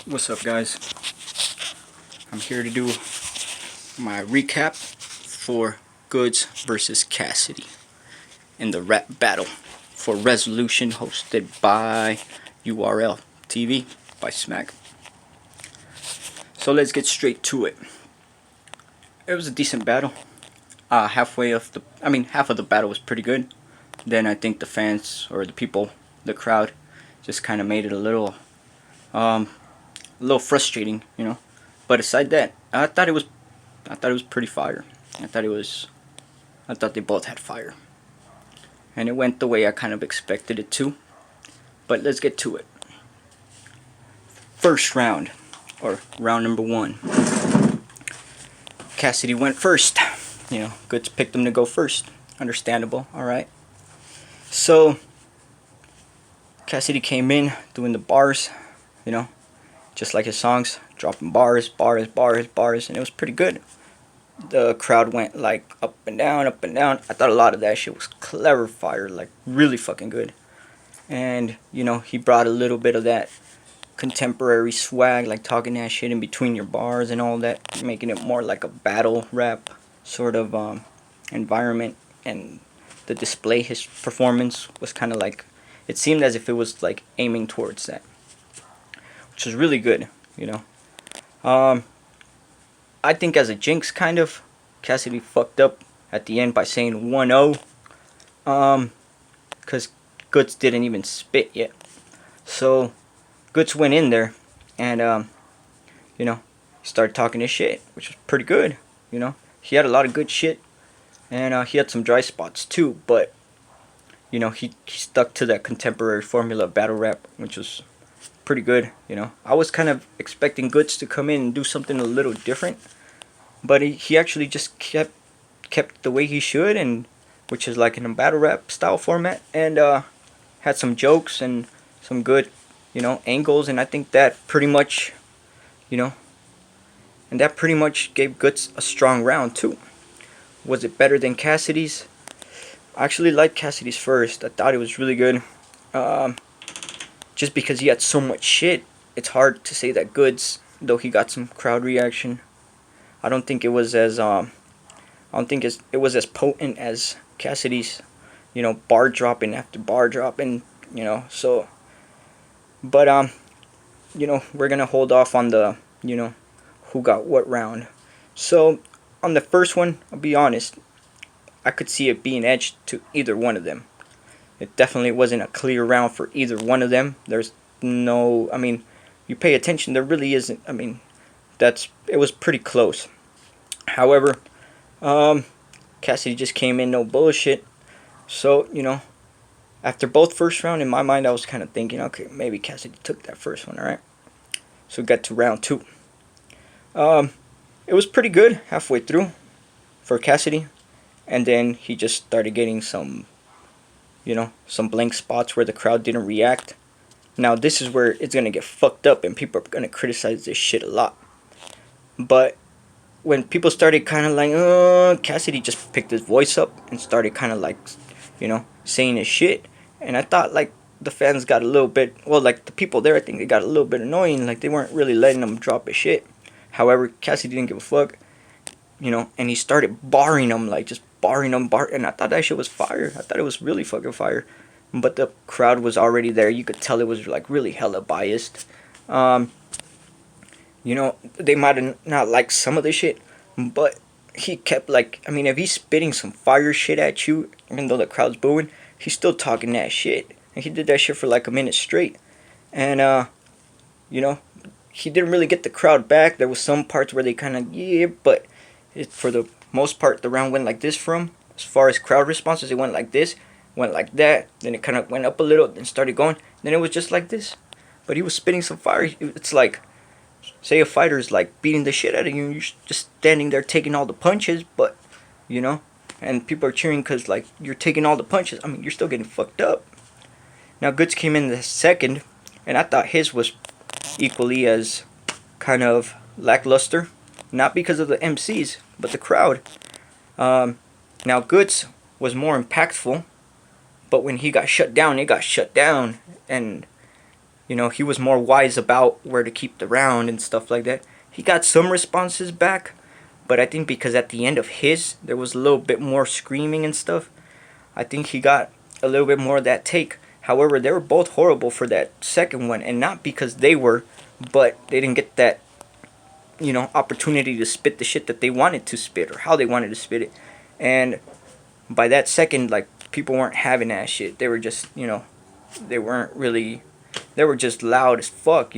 What's up, guys? I'm here to do my recap for Goodz versus Cassidy in the rap battle for Resolution, hosted by URL TV by Smack. So let's get straight to it. It was a decent battle. Half of the battle was pretty good. Then I think the fans or the people, the crowd, just kind of made it a little frustrating, you know. But aside that, I thought it was pretty fire. I thought they both had fire, and it went the way I kind of expected it to. But let's get to it. First round, or round number one. Cassidy went first. You know, Goodz picked him to go first. Understandable. All right. So Cassidy came in doing the bars, you know, just like his songs, dropping bars, and it was pretty good. The crowd went like up and down, up and down. I thought a lot of that shit was clever fire, like really fucking good. And, you know, he brought a little bit of that contemporary swag, like talking that shit in between your bars and all that, making it more like a battle rap sort of environment. And the display, his performance was kind of like, it seemed as if it was like aiming towards that, which was really good, you know. I think as a jinx, kind of, Cassidy fucked up at the end by saying 1-0, because Goodz didn't even spit yet. So Goodz went in there and, you know, started talking his shit, which was pretty good, you know. He had a lot of good shit, and he had some dry spots too, but, you know, he stuck to that contemporary formula of battle rap, which was pretty good, you know. I was kind of expecting Goodz to come in and do something a little different, but he actually just kept the way he should, and which is like in a battle rap style format, and had some jokes and some good, you know, angles, and I think that pretty much, you know, and that pretty much gave Goodz a strong round too. Was it better than Cassidy's? I actually liked Cassidy's first. I thought it was really good. Just because he had so much shit, it's hard to say that Goodz, though he got some crowd reaction, I don't think it was as it was as potent as Cassidy's, you know, bar dropping after bar dropping, you know. So, but you know, we're gonna hold off on the, you know, who got what round. So on the first one, I'll be honest, I could see it being edged to either one of them. It definitely wasn't a clear round for either one of them. There's no, I mean, you pay attention, there really isn't. I mean, it was pretty close. However, Cassidy just came in, no bullshit. So, you know, after both first round, in my mind, I was kind of thinking, okay, maybe Cassidy took that first one, alright? So we got to round two. It was pretty good halfway through for Cassidy. And then he just started getting some, you know, some blank spots where the crowd didn't react. Now this is where it's going to get fucked up and people are going to criticize this shit a lot. But when people started kind of like, Cassidy just picked his voice up and started kind of like, you know, saying his shit. And I thought like the fans got a little bit, well, like the people there, I think they got a little bit annoying. Like they weren't really letting him drop his shit. However, Cassidy didn't give a fuck, you know, and he started barring him, like just barring him, and I thought that shit was fire. I thought it was really fucking fire. But the crowd was already there. You could tell it was like really hella biased. You know, they might have not liked some of the shit, but he kept like, I mean, if he's spitting some fire shit at you, even though the crowd's booing, he's still talking that shit. And he did that shit for like a minute straight. And, you know, he didn't really get the crowd back. There was some parts where they kind of, yeah, but for the most part, the round went like this from, as far as crowd responses, it went like this, went like that, then it kind of went up a little, then started going, then it was just like this. But he was spitting some fire. It's like, say a fighter's like beating the shit out of you, and you're just standing there taking all the punches, but, you know, and people are cheering because, like, you're taking all the punches. I mean, you're still getting fucked up. Now, Goodz came in the second, and I thought his was equally as kind of lackluster. Not because of the MCs, but the crowd. Now, Goodz was more impactful, but when he got shut down, it got shut down. And he was more wise about where to keep the round and stuff like that. He got some responses back, but I think because at the end of his, there was a little bit more screaming and stuff. I think he got a little bit more of that take. However, they were both horrible for that second one, and not because they were, but they didn't get that, opportunity to spit the shit that they wanted to spit or how they wanted to spit it. And by that second, like, people weren't having that shit. They were just, they weren't really, they were just loud as fuck,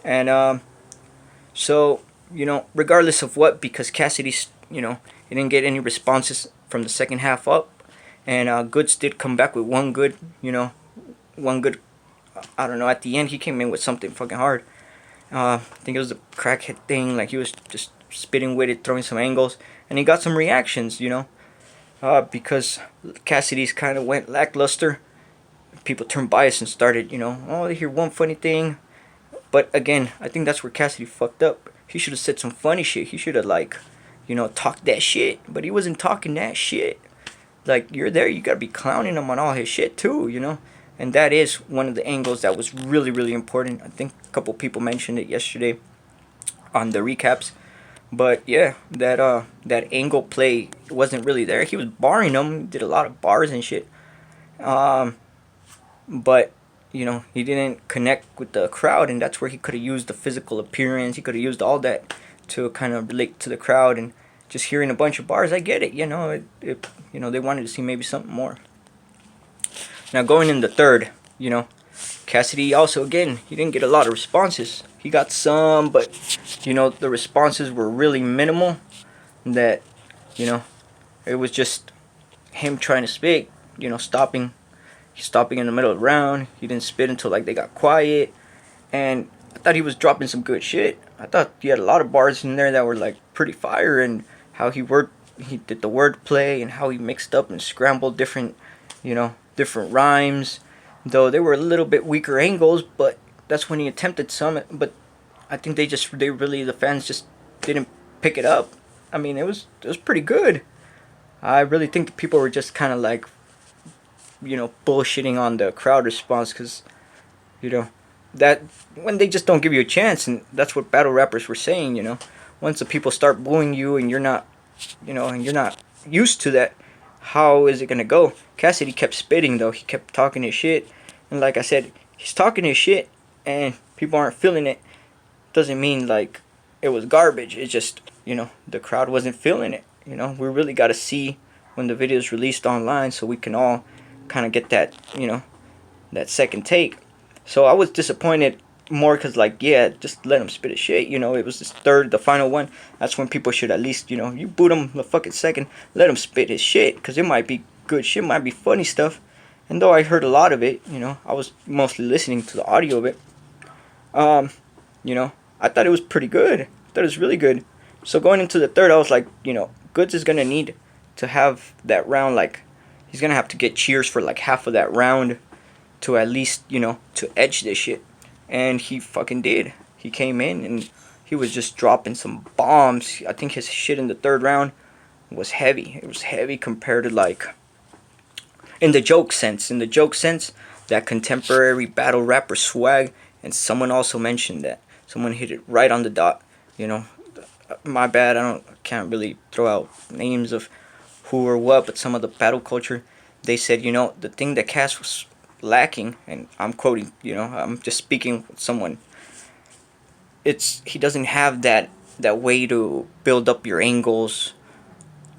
And so, regardless of what, because Cassidy, he didn't get any responses from the second half up, and Goodz did come back with one good. I don't know. At the end, he came in with something fucking hard. I think it was the crackhead thing. Like, he was just spitting with it, throwing some angles, and he got some reactions. Because Cassidy's kind of went lackluster. People turned biased and started, oh, they hear one funny thing. But again, I think that's where Cassidy fucked up. He should have said some funny shit. He should have, like, talked that shit. But he wasn't talking that shit. Like, you're there, you gotta be clowning him on all his shit too, And that is one of the angles that was really, really important. I think a couple people mentioned it yesterday on the recaps. But yeah, that angle play wasn't really there. He was barring them, did a lot of bars and shit. But he didn't connect with the crowd, and that's where he could have used the physical appearance. He could have used all that to kind of relate to the crowd. And just hearing a bunch of bars, I get it. They wanted to see maybe something more. Now going in the third, Cassidy also, again, he didn't get a lot of responses. He got some, but the responses were really minimal. That it was just him trying to spit. Stopping. He's stopping in the middle of the round. He didn't spit until like they got quiet, and I thought he was dropping some good shit. I thought he had a lot of bars in there that were like pretty fire, and how he did the word play, and how he mixed up and scrambled different rhymes. Though they were a little bit weaker angles, but that's when he attempted some. But I think the fans just didn't pick it up. I mean, it was pretty good. I really think the people were just kind of like, bullshitting on the crowd response, because that when they just don't give you a chance. And that's what battle rappers were saying. Once the people start booing you and you're not used to that, how is it gonna go? Cassidy kept spitting though. He kept talking his shit, and like I said, he's talking his shit and people aren't feeling it. Doesn't mean like it was garbage. It's just the crowd wasn't feeling it. We really got to see when the video is released online, so we can all kind of get that that second take. So I was disappointed more because, like, yeah, just let him spit his shit. It was the final one. That's when people should at least, you boot him the fucking second, let him spit his shit, because it might be good shit, might be funny stuff. And though I heard a lot of it, I was mostly listening to the audio of it. I thought it was pretty good. I thought it was really good. So going into the third, I was like, Goodz is gonna need to have that round, like, he's gonna have to get cheers for like half of that round to at least, to edge this shit. And he fucking did. He came in and he was just dropping some bombs. I think his shit in the third round was heavy. It was heavy compared to, like, in the joke sense, that contemporary battle rapper swag. And someone also mentioned that. Someone hit it right on the dot. My bad, I can't really throw out names of who or what, but some of the battle culture, they said, the thing that Cass was lacking, and I'm quoting, I'm just speaking with someone, he doesn't have that way to build up your angles,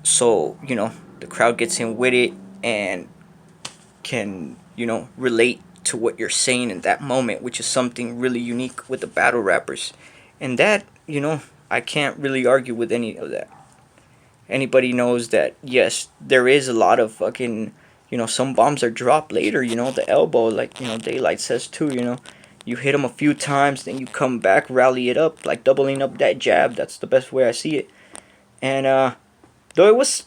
so the crowd gets in with it and can relate to what you're saying in that moment, which is something really unique with the battle rappers. And that I can't really argue with any of that. Anybody knows that, yes, there is a lot of fucking, some bombs are dropped later, the elbow, like, Daylight says too, you hit them a few times, then you come back, rally it up, like doubling up that jab. That's the best way I see it. And though it was,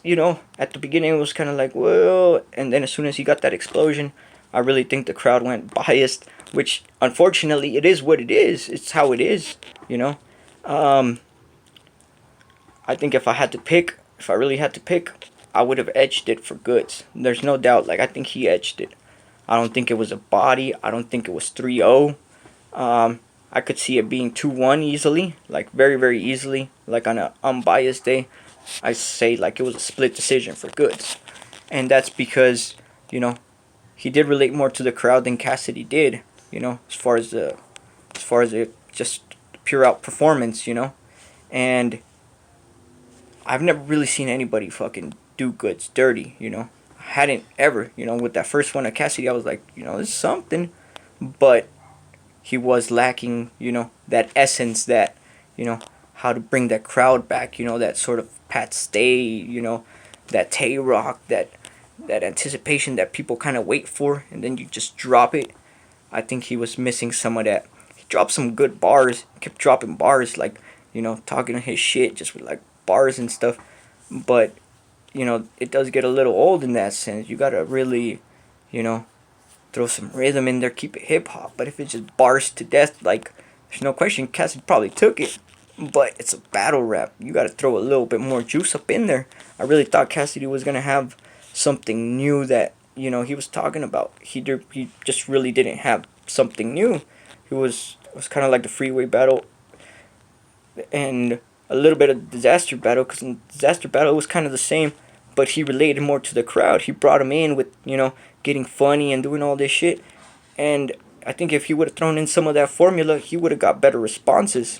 at the beginning it was kind of like, well, and then as soon as he got that explosion, I really think the crowd went biased, which unfortunately it is what it is. It's how it is, I think if I really had to pick, I would have edged it for Goodz. There's no doubt. Like, I think he edged it. I don't think it was a body. I don't think it was 3-0. I could see it being 2-1 easily, like very very easily, like on a unbiased day. I say like it was a split decision for Goodz, and that's because you know he did relate more to the crowd than Cassidy did. As far as the just pure out performance, and I've never really seen anybody fucking do Goodz dirty. I hadn't ever. With that first one at Cassidy, I was like, this is something, but he was lacking, that essence, that, how to bring that crowd back, that sort of Pat Stay, that Tay Rock, that anticipation that people kind of wait for, and then you just drop it. I think he was missing some of that. He dropped some good bars, kept dropping bars, like, talking his shit, just with like bars and stuff. But, it does get a little old in that sense. You gotta really, you know, throw some rhythm in there, keep it hip hop. But if it's just bars to death, like, there's no question Cassidy probably took it. But it's a battle rap. You gotta throw a little bit more juice up in there. I really thought Cassidy was gonna have something new that he was talking about. He just really didn't have something new. It was kind of like the freeway battle and a little bit of disaster battle, because in disaster battle it was kind of the same, but he related more to the crowd. He brought him in with getting funny and doing all this shit, and I think if he would have thrown in some of that formula, he would have got better responses.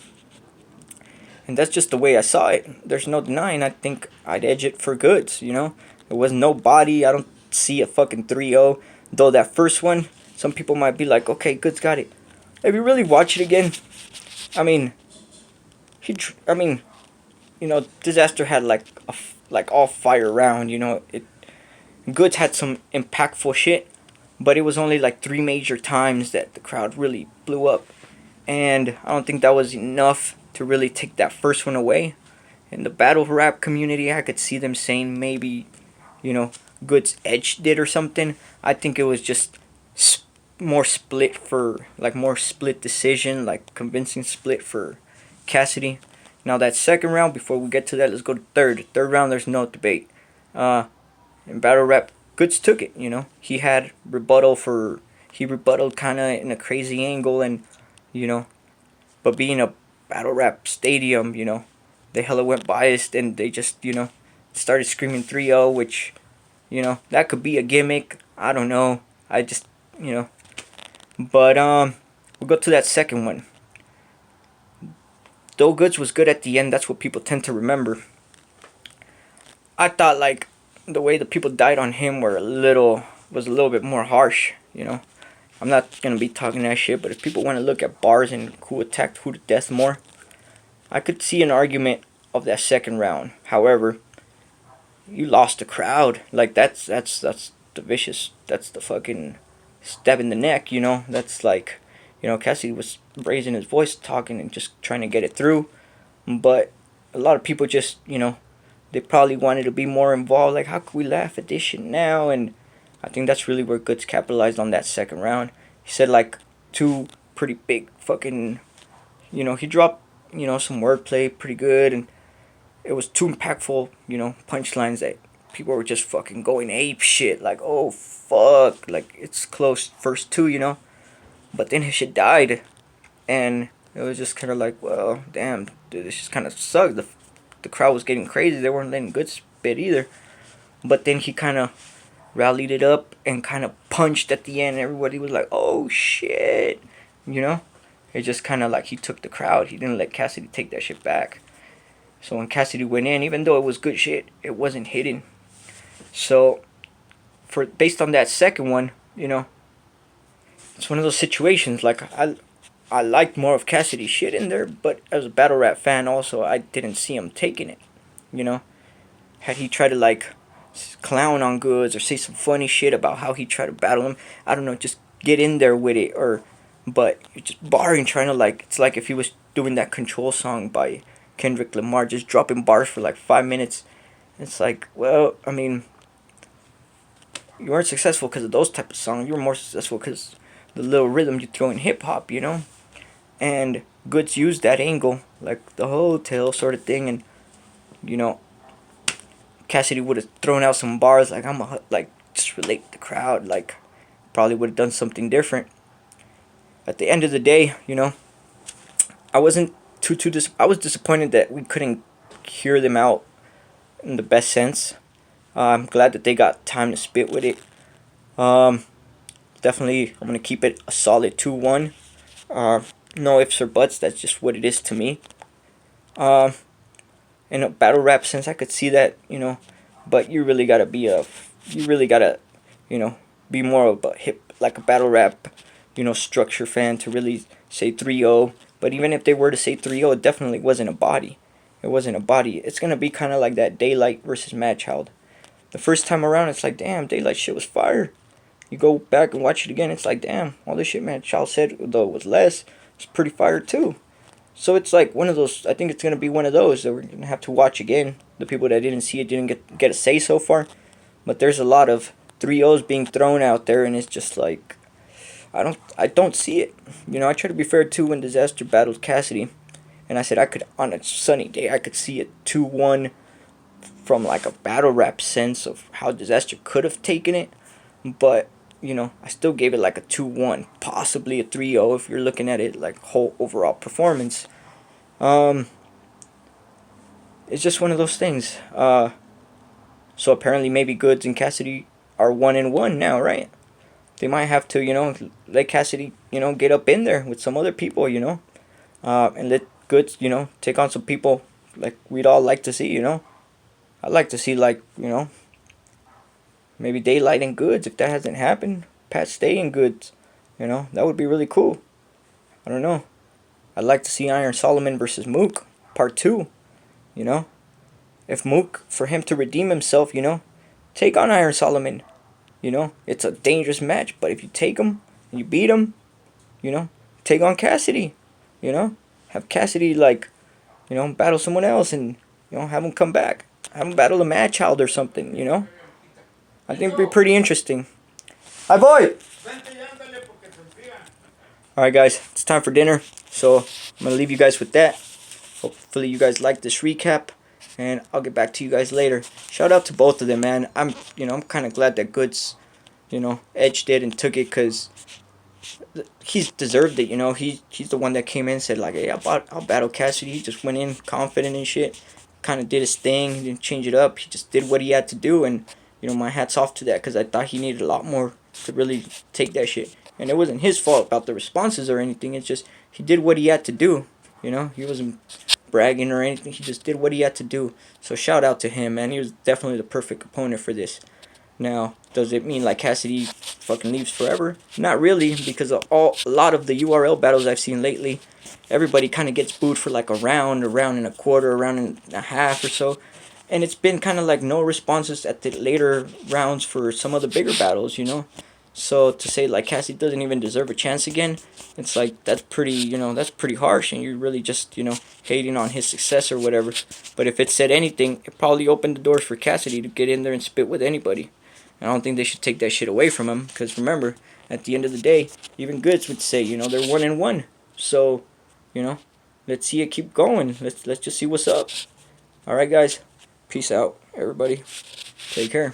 And that's just the way I saw it. There's no denying. I think I'd edge it for Goodz. There was no body. I don't see a fucking 3-0. Though that first one, some people might be like, okay, Goodz got it. If you really watch it again, I mean, I mean, Disaster had like all fire round. Goodz had some impactful shit, but it was only like 3 major times that the crowd really blew up, and I don't think that was enough to really take that first one away. In the battle rap community, I could see them saying maybe, Goodz edged it or something. I think it was just more split decision, like convincing split for Cassidy. Now that second round, before we get to that, let's go to third. Third round, there's no debate. In battle rap, Goodz took it. He rebutted kind of in a crazy angle, and you know, but being a battle rap stadium, they hella went biased, and they just started screaming 3-0, which that could be a gimmick. I don't know. I just but we'll go to that second one. Though Goodz was good at the end, that's what people tend to remember. I thought like the way the people died on him was a little bit more harsh. I'm not gonna be talking that shit, but if people want to look at bars and who attacked who to death more, I could see an argument of that second round. However, you lost the crowd. Like that's the vicious. That's the fucking stab in the neck. That's like, Cassidy was raising his voice, talking and just trying to get it through, but a lot of people just they probably wanted to be more involved. Like, how could we laugh at this shit now? And I think that's really where Goodz capitalized on that second round. He said like two pretty big fucking, he dropped some wordplay pretty good, and it was two impactful punchlines that people were just fucking going ape shit. Like, oh fuck, like it's close first two, but then his shit died, and it was just kind of like, well, damn, dude, this just kind of sucked. The crowd was getting crazy. They weren't letting Goodz spit either. But then he kind of rallied it up and kind of punched at the end. Everybody was like, oh shit, It just kind of like he took the crowd. He didn't let Cassidy take that shit back. So when Cassidy went in, even though it was good shit, it wasn't hidden. So based on that second one, it's one of those situations. Like I liked more of Cassidy's shit in there, but as a battle rap fan, also I didn't see him taking it. Had he tried to like clown on Goodz or say some funny shit about how he tried to battle him, I don't know, just get in there with it. But you're just barring, trying to like, it's like if he was doing that Control song by Kendrick Lamar, just dropping bars for like 5 minutes. It's like, well, I mean, you weren't successful because of those type of songs. You were more successful because the little rhythm you throw in hip hop, And Goodz used that angle, like the hotel sort of thing, and Cassidy would have thrown out some bars like, I'm like just relate to the crowd, like probably would have done something different. at the end of the day, I wasn't I was disappointed that we couldn't hear them out in the best sense. I'm glad that they got time to spit with it. Um, Definitely, I'm gonna keep it a solid 2-1. Uh, no ifs or buts. That's just what it is to me. Um, in a battle rap sense, I could see that, but you really gotta, you know, be more of a hip like a battle rap, structure fan to really say 3-0. But even if they were to say 3-0, it definitely wasn't a body. It wasn't a body. It's gonna be kind of like that Daylight versus Mad Child. The first time around, it's like, damn, Daylight shit was fire. You go back and watch it again, it's like, damn, all this shit Mad Child said, though it was less, it's pretty fire too. So it's like one of those. I think it's gonna be one of those that we're gonna have to watch again. The people that didn't see it didn't get a say so far, but there's a lot of 3-0s being thrown out there, and it's just like I don't see it. I try to be fair too when Disaster battled Cassidy, and I said I could on a sunny day I could see it 2-1 from like a battle rap sense of how Disaster could have taken it, but I still gave it like a 2-1, possibly a 3-0 if you're looking at it like whole overall performance. Um, it's just one of those things. So apparently maybe Goodz and Cassidy are 1-1 now, right? They might have to, let Cassidy, get up in there with some other people, and let Goodz, take on some people like we'd all like to see, I'd like to see like, maybe Daylight and Goodz if that hasn't happened. Pat Stay and Goodz, that would be really cool. I don't know. I'd like to see Iron Solomon versus Mook, part 2, you know? If Mook, for him to redeem himself, take on Iron Solomon, It's a dangerous match, but if you take him and you beat him, you know? Take on Cassidy, Have Cassidy, like, battle someone else and, have him come back. Have him battle a Mad Child or something, I think it'd be pretty interesting. Hi, boy! Alright, guys, it's time for dinner, so I'm gonna leave you guys with that. Hopefully you guys like this recap, and I'll get back to you guys later. Shout out to both of them, man. I'm kind of glad that Goodz, edged it and took it, because he's deserved it, He's the one that came in and said, like, hey, I'll battle Cassidy. He just went in confident and shit. Kind of did his thing. He didn't change it up. He just did what he had to do, and, my hat's off to that, because I thought he needed a lot more to really take that shit. And it wasn't his fault about the responses or anything. It's just he did what he had to do. He wasn't bragging or anything. He just did what he had to do. So shout out to him, man. He was definitely the perfect opponent for this. Now, does it mean like Cassidy fucking leaves forever? Not really, because a lot of the URL battles I've seen lately, everybody kind of gets booed for like a round and a quarter, a round and a half or so. And it's been kind of like no responses at the later rounds for some of the bigger battles, So to say like Cassidy doesn't even deserve a chance again, it's like that's pretty harsh, and you're really just hating on his success or whatever. But if it said anything, it probably opened the doors for Cassidy to get in there and spit with anybody. And I don't think they should take that shit away from him, because remember, at the end of the day, even Goodz would say they're 1-1. So let's see it keep going. Let's just see what's up. All right, guys, peace out, everybody. Take care.